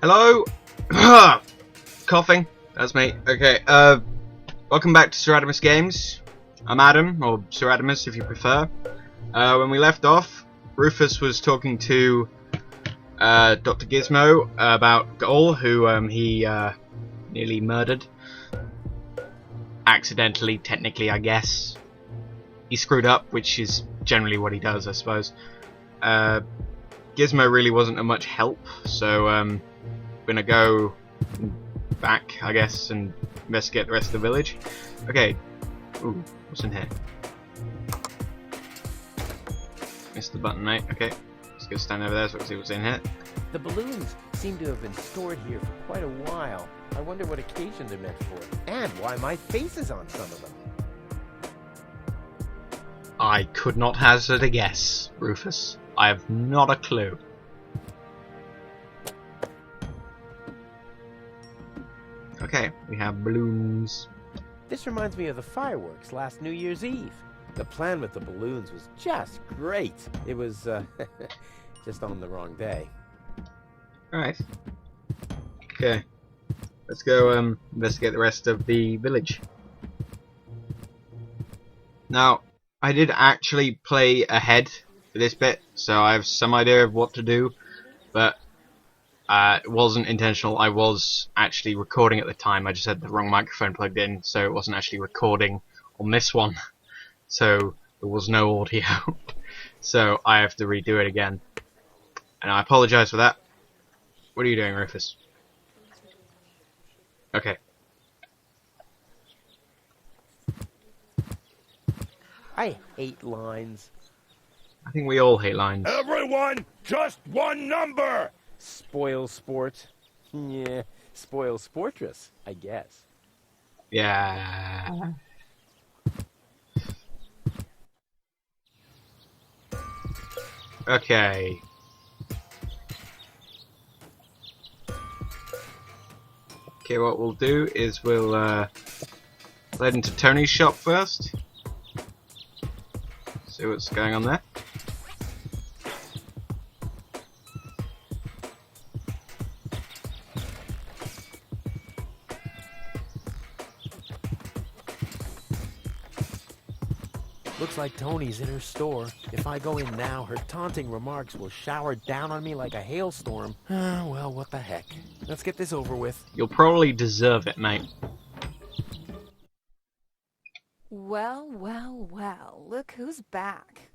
Hello? Coughing. That's me. Okay, welcome back to Sir Adamus Games. I'm Adam, or Sir Adamus if you prefer. When we left off, Rufus was talking to Dr. Gizmo about Goal, who he nearly murdered. Accidentally, technically, I guess. He screwed up, which is generally what he does, I suppose. Gizmo really wasn't of much help, so we're gonna go back, I guess, and investigate the rest of the village. Okay. Ooh, what's in here? Missed the button, mate. Okay. Let's go stand over there so we can see what's in here. The balloons seem to have been stored here for quite a while. I wonder what occasion they're meant for, and why my face is on some of them. I could not hazard a guess, Rufus. I have not a clue. Okay, we have balloons. This reminds me of the fireworks last New Year's Eve. The plan with the balloons was just great. It was, just on the wrong day. Alright. Okay. Let's go investigate the rest of the village. Now, I did actually play ahead for this bit, so I have some idea of what to do, but it wasn't intentional. I was actually recording at the time. I just had the wrong microphone plugged in, so it wasn't actually recording on this one. So there was no audio. So I have to redo it again. And I apologise for that. What are you doing, Rufus? Okay. I hate lines. I think we all hate lines. Everyone, just one number! Spoil sport. Yeah, spoil sportress, I guess. Yeah. Okay. Okay, what we'll do is we'll head into Tony's shop first. See what's going on there. Looks like Tony's in her store. If I go in now, her taunting remarks will shower down on me like a hailstorm. Well, what the heck. Let's get this over with. You'll probably deserve it, mate. Well, well, well, look who's back.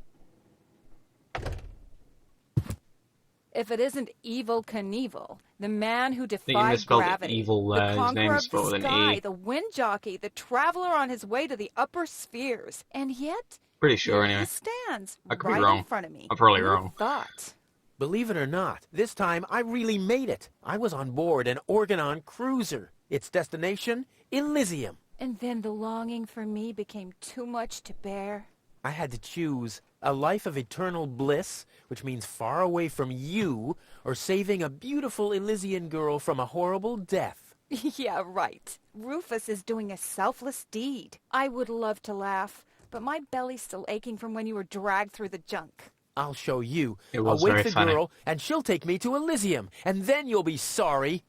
If it isn't Evil Knievel, the man who I think you defied misspelled gravity, evil, the his conqueror name's of the spelled with an sky, E. the wind jockey, the traveler on his way to the upper spheres, and yet Pretty sure, here anyway. he stands I could be right wrong. in front of me. I'm probably Who'd wrong. Thought. Believe it or not, this time I really made it. I was on board an Organon cruiser. Its destination, Elysium. And then the longing for me became too much to bear. I had to choose a life of eternal bliss, which means far away from you, or saving a beautiful Elysian girl from a horrible death. Yeah, right. Rufus is doing a selfless deed. I would love to laugh, but my belly's still aching from when you were dragged through the junk. I'll show you. It I'll was wait very the funny. girl, and she'll take me to Elysium, and then you'll be sorry.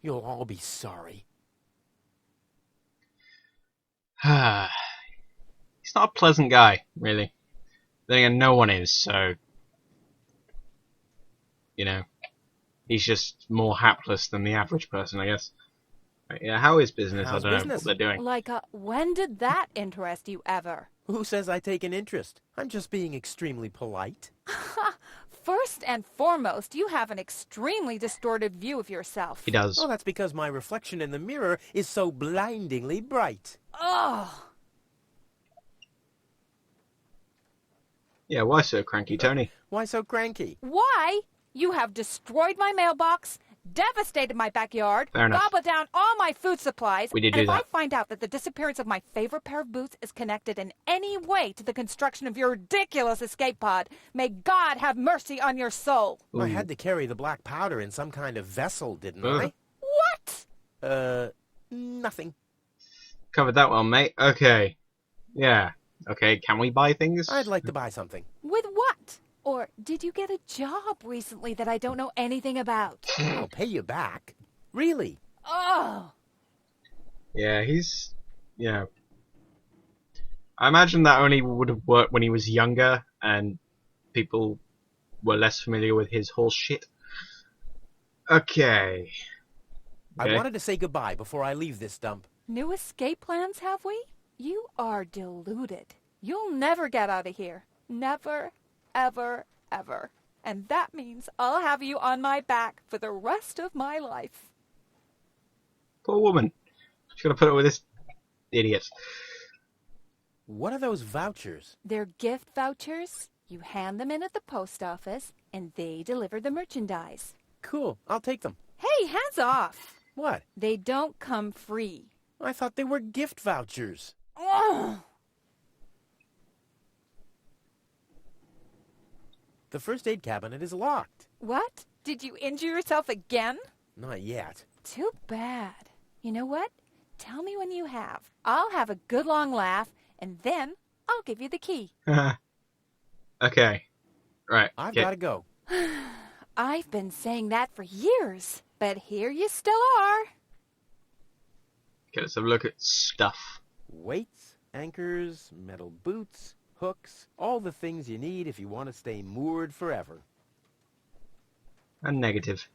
You'll all be sorry. He's not a pleasant guy, really. Then again, no one is, so... You know. He's just more hapless than the average person, I guess. Right, yeah, how is business? How's I don't know business? what they're doing. Like, when did that interest you ever? Who says I take an interest? I'm just being extremely polite. First and foremost, you have an extremely distorted view of yourself. He does. Well, that's because my reflection in the mirror is so blindingly bright. Ugh. Yeah, why so cranky, Tony? Why so cranky? Why? You have destroyed my mailbox, devastated my backyard, Fair enough. gobbled down all my food supplies, We did and do if I that. find out that the disappearance of my favorite pair of boots is connected in any way to the construction of your ridiculous escape pod, may God have mercy on your soul. I had to carry the black powder in some kind of vessel, didn't Ugh. I? What? Nothing. Covered that one, mate. Okay. Yeah. Okay, can we buy things? I'd like to buy something. With what? Or did you get a job recently that I don't know anything about? I'll pay you back. Really? Oh! Yeah, he's... Yeah. I imagine that only would have worked when he was younger and people were less familiar with his horse shit. Okay. I wanted to say goodbye before I leave this dump. New escape plans, have we? You are deluded. You'll never get out of here. Never, ever, ever. And that means I'll have you on my back for the rest of my life. Poor woman. She's gonna put up with this idiot. What are those vouchers? They're gift vouchers. You hand them in at the post office, and they deliver the merchandise. Cool, I'll take them. Hey, hands off! What? They don't come free. I thought they were gift vouchers. Ugh. The first aid cabinet is locked. What? Did you injure yourself again? Not yet. Too bad. You know what? Tell me when you have. I'll have a good long laugh, and then I'll give you the key. Okay. Right. I've okay. got to go. I've been saying that for years, but here you still are. Okay, let's have a look at stuff. Weights, anchors, metal boots, hooks, all the things you need if you want to stay moored forever. And negative.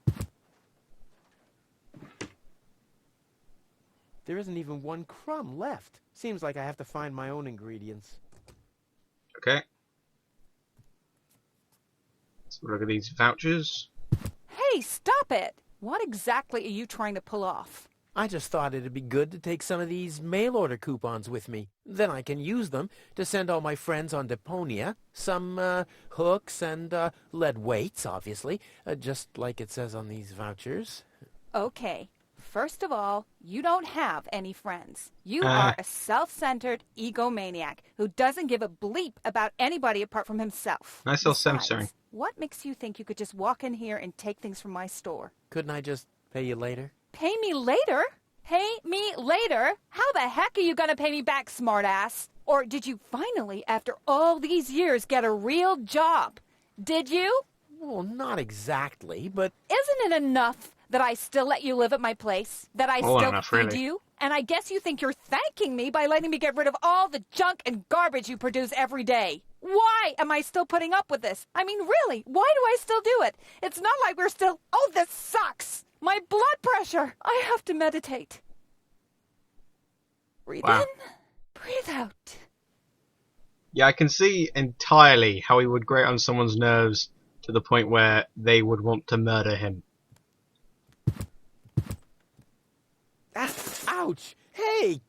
There isn't even one crumb left. Seems like I have to find my own ingredients. Okay. Let's have a look at these vouchers. Hey, stop it! What exactly are you trying to pull off? I just thought it'd be good to take some of these mail order coupons with me. Then I can use them to send all my friends on Deponia some hooks and lead weights, obviously, just like it says on these vouchers. Okay. First of all, you don't have any friends. You are a self-centered egomaniac who doesn't give a bleep about anybody apart from himself. Nice little censoring. What makes you think you could just walk in here and take things from my store? Couldn't I just pay you later? Pay me later? Pay me later? How the heck are you going to pay me back, smartass? Or did you finally, after all these years, get a real job? Did you? Well, not exactly, but... Isn't it enough that I still let you live at my place? That I Well, still enough, feed really. you? And I guess you think you're thanking me by letting me get rid of all the junk and garbage you produce every day. Why am I still putting up with this? I mean, really, why do I still do it? It's not like we're still... Oh, this sucks! My blood pressure! I have to meditate. Breathe Wow. in, breathe out. Yeah, I can see entirely how he would grate on someone's nerves to the point where they would want to murder him. Ah, ouch! Hey!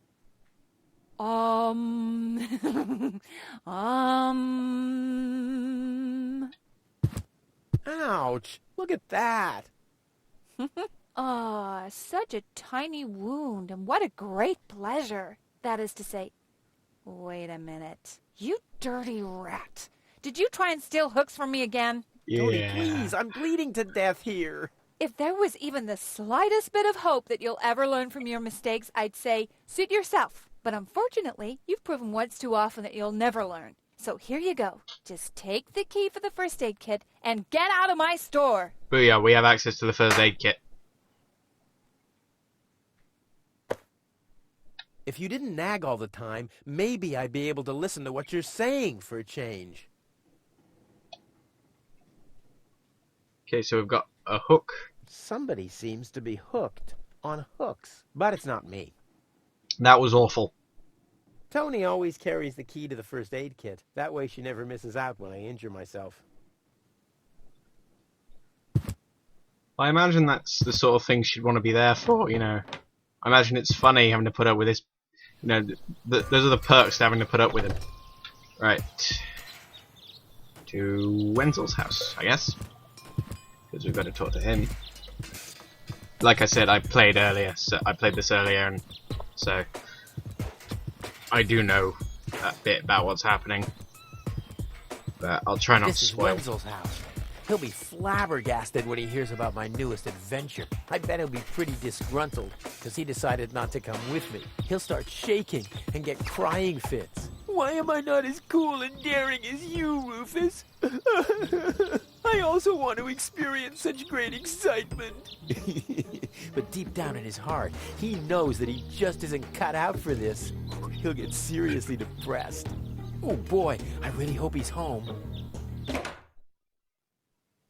Ouch! Look at that! Ah, such a tiny wound, and what a great pleasure. That is to say, wait a minute. You dirty rat. Did you try and steal hooks from me again? Tony, please, I'm bleeding to death here. If there was even the slightest bit of hope that you'll ever learn from your mistakes, I'd say, suit yourself. But unfortunately, you've proven once too often that you'll never learn. So here you go. Just take the key for the first aid kit and get out of my store. Booyah, we have access to the first aid kit. If you didn't nag all the time, maybe I'd be able to listen to what you're saying for a change. Okay, so we've got a hook. Somebody seems to be hooked on hooks, but it's not me. That was awful. Tony always carries the key to the first aid kit. That way she never misses out when I injure myself. I imagine that's the sort of thing she'd want to be there for, you know. I imagine it's funny having to put up with this. You know, those are the perks to having to put up with him. Right. To Wenzel's house, I guess. Because we've got to talk to him. Like I said, I played this earlier, and so I do know a bit about what's happening. But I'll try not This to is spoil. Wenzel's house. He'll be flabbergasted when he hears about my newest adventure. I bet he'll be pretty disgruntled, because he decided not to come with me. He'll start shaking and get crying fits. Why am I not as cool and daring as you, Rufus? I also want to experience such great excitement. But deep down in his heart, he knows that he just isn't cut out for this. He'll get seriously depressed. Oh boy, I really hope he's home.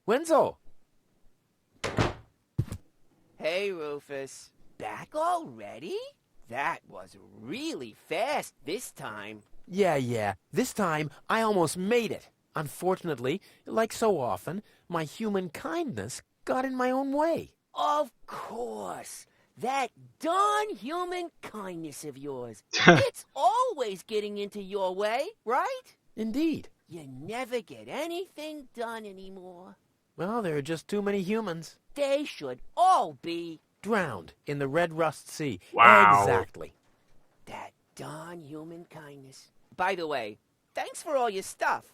Wenzel! Hey, Rufus. Back already? That was really fast this time. Yeah. This time, I almost made it. Unfortunately, like so often, my human kindness got in my own way. Of course. That darn human kindness of yours. It's always getting into your way, right? Indeed. You never get anything done anymore. Well, there are just too many humans. They should all be Drowned in the Red Rust Sea. Wow. Exactly. that darn human kindness. By the way, thanks for all your stuff.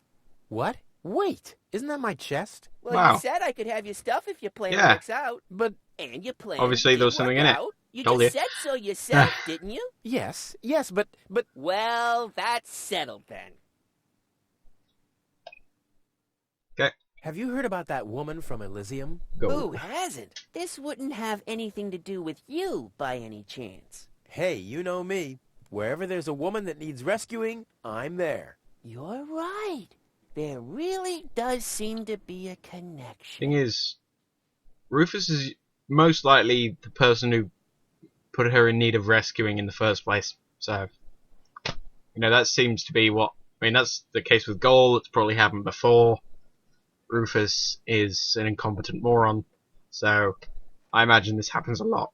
What? Wait, isn't that my chest? Well, Wow. you said I could have your stuff if your plan Yeah. works out. But And your plan Obviously, did there was something work in it. out. You Told just you. said so yourself, didn't you? yes, but Well, that's settled then. have you heard about that woman from Elysium? Go. Who hasn't? This wouldn't have anything to do with you by any chance. Hey, you know me. Wherever there's a woman that needs rescuing, I'm there. You're right. There really does seem to be a connection. Thing is, Rufus is most likely the person who put her in need of rescuing in the first place. So, that seems to be what... I mean, that's the case with Goal. It's probably happened before. Rufus is an incompetent moron. So, I imagine this happens a lot.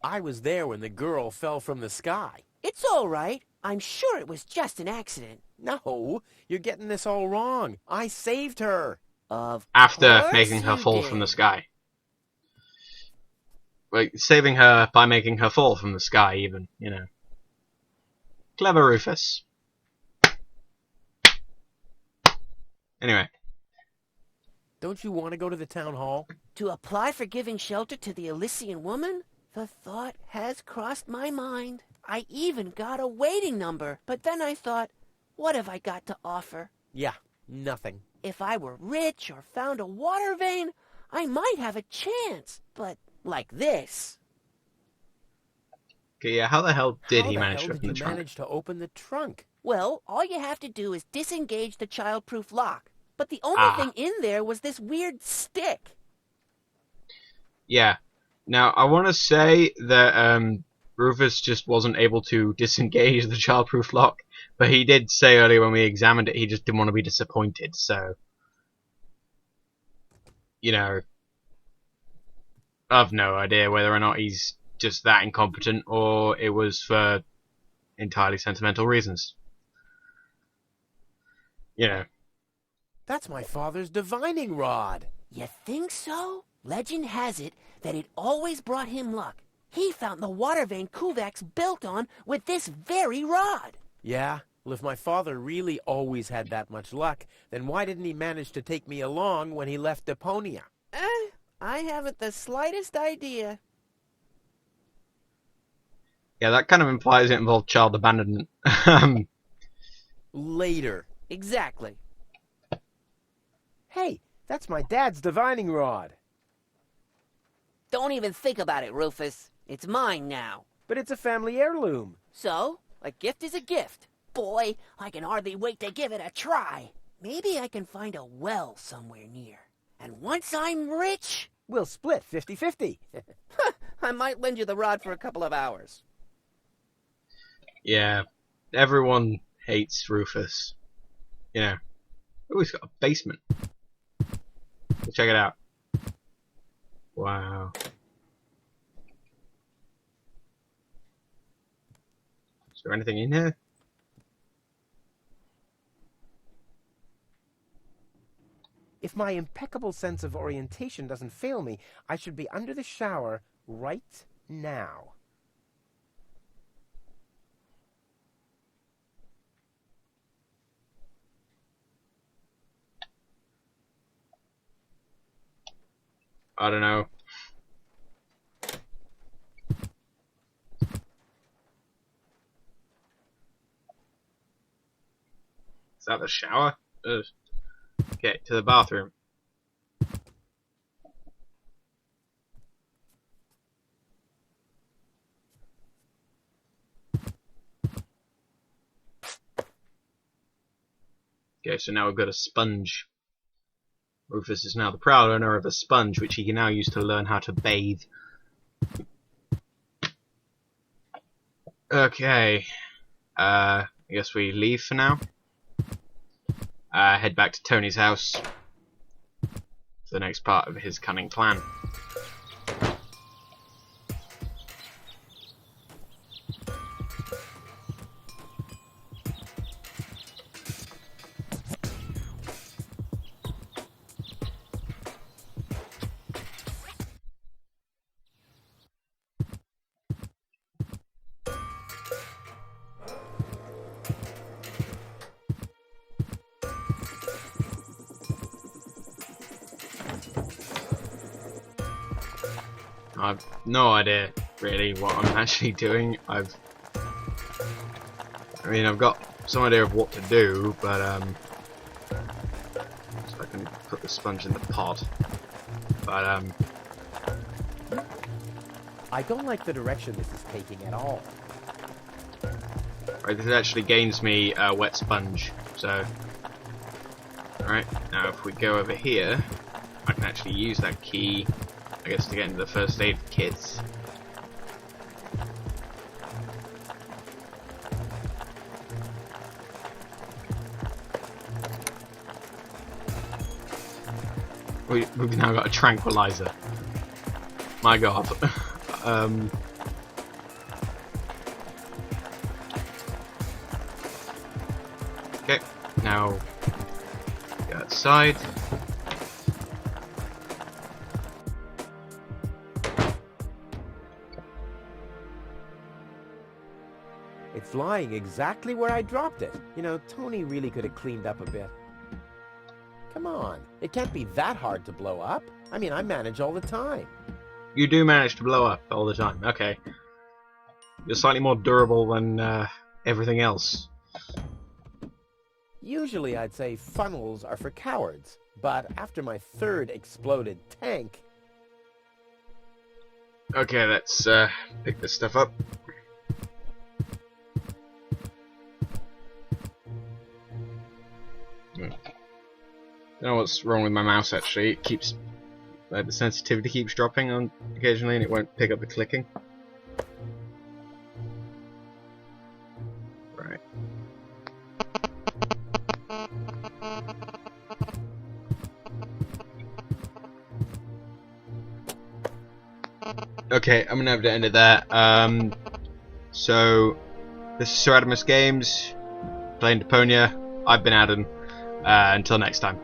I was there when the girl fell from the sky. It's all right. I'm sure it was just an accident. No, you're getting this all wrong. I saved her. Of After course making her you fall did. from the sky. Like, saving her by making her fall from the sky, even, Clever Rufus. Anyway, Don't you want to go to the town hall? To apply for giving shelter to the Elysian woman? The thought has crossed my mind. I even got a waiting number. But then I thought, what have I got to offer? Yeah, nothing. If I were rich or found a water vein, I might have a chance. But like this. okay, yeah, how the hell did How he the manage hell to did open the you trunk? manage to open the trunk? Well, all you have to do is disengage the childproof lock. But the only Ah. thing in there was this weird stick. Yeah. Now, I want to say that Rufus just wasn't able to disengage the childproof lock, but he did say earlier when we examined it he just didn't want to be disappointed, so... I've no idea whether or not he's just that incompetent or it was for entirely sentimental reasons. That's my father's divining rod. You think so? Legend has it that it always brought him luck. He found the water vein Kuvak's built on with this very rod. Yeah, well, if my father really always had that much luck, then why didn't he manage to take me along when he left Deponia? I haven't the slightest idea. Yeah, that kind of implies it involved child abandonment. Later. Exactly. Hey, that's my dad's divining rod. Don't even think about it, Rufus. It's mine now. But it's a family heirloom. So, a gift is a gift. Boy, I can hardly wait to give it a try. Maybe I can find a well somewhere near. And once I'm rich, We'll split 50-50. I might lend you the rod for a couple of hours. Yeah, everyone hates Rufus. Oh, he's got a basement. Let's check it out. Wow. Is there anything in here? If my impeccable sense of orientation doesn't fail me, I should be under the shower right now. I don't know. that the shower? Ugh. Okay, to the bathroom. Okay, so now we've got a sponge. Rufus is now the proud owner of a sponge, which he can now use to learn how to bathe. Okay. I guess we leave for now. Head back to Tony's house for the next part of his cunning plan. I've no idea really what I'm actually doing. I mean, I've got some idea of what to do, but so I can put the sponge in the pot. But I don't like the direction this is taking at all. right, this actually gains me a wet sponge. So, alright, now if we go over here, I can actually use that key, I guess, to get into the first aid kits. We've now got a tranquilizer. My god. Okay, now go outside. It's lying exactly where I dropped it. You know, Tony really could have cleaned up a bit. Come on, it can't be that hard to blow up. I mean, I manage all the time. You do manage to blow up all the time. Okay. You're slightly more durable than everything else. Usually I'd say funnels are for cowards, but after my third exploded tank... Okay, let's pick this stuff up. I don't know what's wrong with my mouse actually. It keeps the sensitivity keeps dropping on occasionally, and it won't pick up the clicking. Right. Okay, I'm gonna have to end it there. So this is Sir Adamus Games playing Deponia. I've been Adam. Until next time.